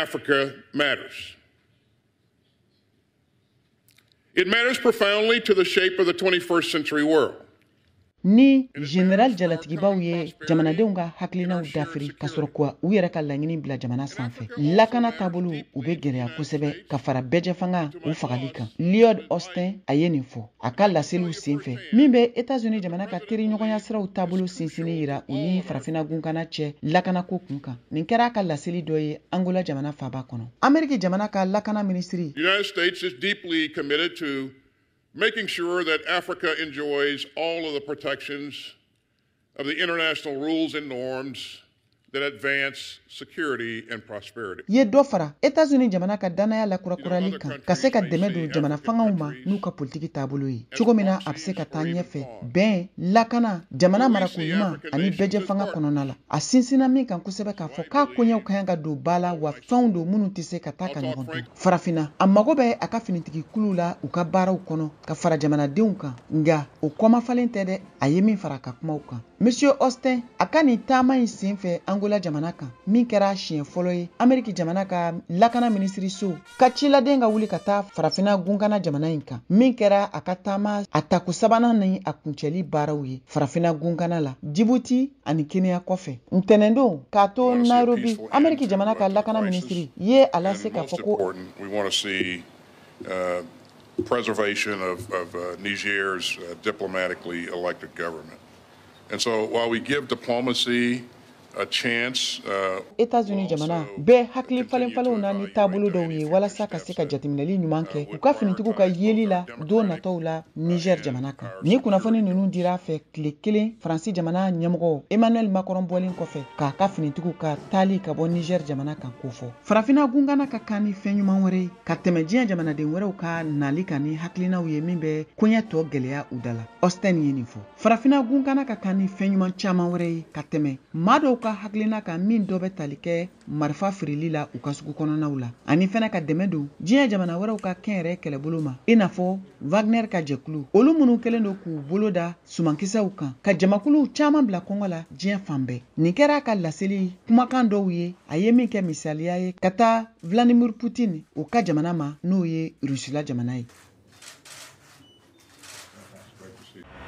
Africa matters. It matters profoundly to the shape of the 21st century world. Ni General Jalatigibaw ye jamanadenw ka hakilinaw dafiri ka sɔrɔ kuwa u yɛrɛ ka laɲini bila jamana sanfɛ. Lakana taabolo u bɛ gɛlɛya kosɛbɛ ka fara bɛjɛ fanga u fagali kan. Lloyd Austin a ye nin fɔ a ka laseliw senfɛ min bɛ États-Unis jamana ka teri ɲɔgɔnya siraw taabolo sinsinni yira u ni Farafina gunkana cɛ lakanako kun kan. Nin kɛra a ka laseli dɔ ye Angola jamana faaba kɔnɔ. Ameriki jamana ka lakana minisiri. The United States is deeply committed to making sure that Africa enjoys all of the protections of the international rules and norms that advance security and prosperity. Ye dɔ fara États-Unis jamana ka danaya la kurakurali kan ka se ka dɛmɛ don jamana fangaw ma n'u ka politiki taabolo ye. Cogo min na a bɛ se ka taa ɲɛfɛ bɛn lakana jamana marako ɲuman ani bɛjɛ fanga kɔnɔna la. A sinsinna min kan kosɛbɛ k'a fɔ k'a koɲɛw ka kan ka don ba la wa fɛnw don minnu tɛ se ka taa ka ɲɔgɔn to. Farafina a mago bɛ a ka finitigi kulu la u ka baaraw kɔnɔ ka fara jamanadenw kan nka o kɔmafalen tɛ dɛ a ye min fara a ka kumaw kan. Monsieur Austin a ka nin taama in senfɛ Angola jamana kan min kɛra siɲɛ fɔlɔ ye Ameriki jamana ka lakana minisiri so ka ciladen ka wuli ka taa Farafina gunkana jamana in kan min kɛra a ka taama a tako sabanan ni a kuncɛli baaraw ye Farafina gunkana la Djibouti ani Kenya kɔfɛ. Ntɛnɛndon k'a to Nairobi Ameriki jamana ka lakana minisiri ye a lase k'a fɔ ko preservation of Niger's diplomatically elected government. And so while we give diplomacy a chance, États-Unis jamana bɛɛ hakili falen-falenw na ni taabolo dɔw ye walasa ka se ka jateminɛli ɲuman kɛ u ka finitigiw ka yeli la don nataw la Niger jamana kan. Ni kunafoni ninnu dira fɛ tile kelen Faransi jamana ɲɛmɔgɔ Emmanuel Macron bɔlen kɔfɛ k'a ka finitigiw ka taali ka bɔ Niger jamana kan ko fɔ. Farafina gunkana ka kan ni fɛn ɲuman wɛrɛ ye ka tɛmɛ diɲɛ jamanaden wɛrɛw ka nali kan ni hakilinaw ye min bɛ koɲɛ tɔ gɛlɛya u da la. Austin ye nin fɔ. Farafina gunkana ka kan ni fɛn ɲuman caman wɛrɛ ye ka tɛmɛ maa dɔw ka hakilina kan min dɔ bɛ tali kɛ marifa firili la u ka sugu kɔnɔnaw la ani fɛnɛ ka dɛmɛ don diɲɛ jamana wɛrɛw ka kɛnyɛrɛ kɛlɛbolow ma i n'a fɔ Wagner ka jɛkulu olu minnu kɛlen don k'u bolo da sumankisɛw kan ka jamakuluw caman bila kɔngɔ la diɲɛ fan bɛɛ. Nin kɛra a ka laseli kumakan dɔw ye a ye min kɛ misaliya ye ka taa Vladimir Putin u ka jamana ma n'o ye Rusila jamana ye.